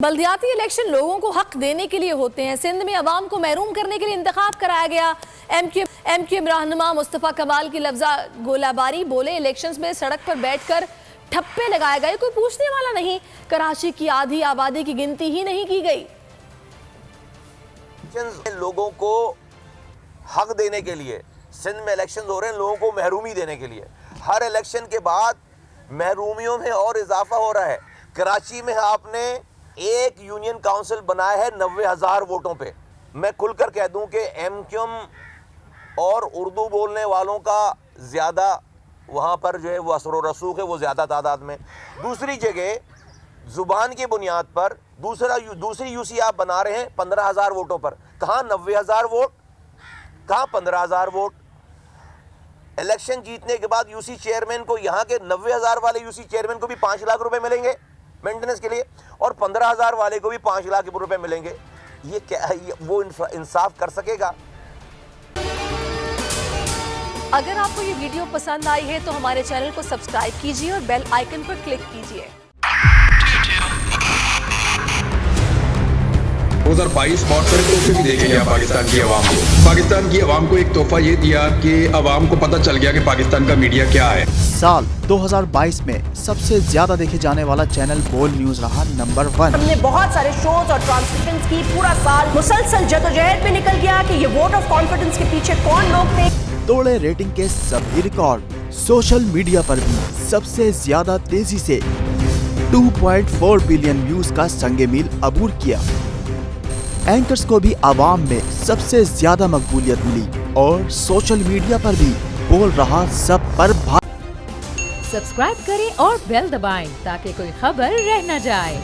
बल्दियाती election लोगों को हक देने के लिए होते हैं। सिंध में अवाम को महरूम करने के लिए इंतखाब कराया गया। एमक्यूएम रहनुमा मुस्तफ़ा कमाल की लफ्जा गोलाबारी बोले, इलेक्शंस में सड़क पर बैठकर ठप्पे लगाए गए, कोई पूछने वाला नहीं। कराची की आधी आबादी की गिनती ही नहीं की गई। लोगों को हक देने के लिए सिंध में इलेक्शन हो रहे हैं, लोगों को महरूमी देने के लिए। हर इलेक्शन के बाद महरूमियों में और इजाफा हो रहा है। कराची में आपने एक यूनियन काउंसिल बनाया है 90,000 वोटों पे। मैं खुलकर कह दूं कि एमक्यूएम और उर्दू बोलने वालों का ज़्यादा वहाँ पर जो है वो असर व रसूख है, वो ज़्यादा तादाद में। दूसरी जगह ज़ुबान की बुनियाद पर दूसरी यूसी आप बना रहे हैं 15,000 वोटों पर। कहाँ 90,000 वोट, कहाँ 15,000 वोट। इलेक्शन जीतने के बाद यूसी चेयरमैन को, यहाँ के 90,000 वाले यूसी चेयरमैन को भी 5 लाख रुपए मिलेंगे मेंटेनेंस के लिए, और 15,000 वाले को भी 5 लाख रुपए मिलेंगे। ये क्या, वो इंसाफ कर सकेगा? अगर आपको ये वीडियो पसंद आई है तो हमारे चैनल को सब्सक्राइब कीजिए और बेल आइकन पर क्लिक कीजिए। 2022 बहुत सारे तोहफे भी देखे गया पाकिस्तान की आवाम को। पाकिस्तान की आवाम को एक तोहफा ये दिया कि आवाम को पता चल गया कि पाकिस्तान का मीडिया क्या है। साल 2022 में सबसे ज्यादा देखे जाने वाला चैनल बोल न्यूज रहा नंबर 1। हमने बहुत सारे शोज और ट्रांसमिशंस की, पूरा साल मुसलसल जदोजहद में निकल गया कि ये वोट ऑफ कॉन्फिडेंस के पीछे कौन लोग थे। तोड़े रेटिंग के सभी रिकॉर्ड। सोशल मीडिया पर भी सबसे ज्यादा तेजी से 2.4 बिलियन व्यूज का संगे मील अबूर किया। एंकर्स को भी आवाम में सबसे ज्यादा मकबूलियत मिली और सोशल मीडिया पर भी बोल रहा सब पर सब्सक्राइब करें और बेल दबाएं ताकि कोई खबर रह न जाए।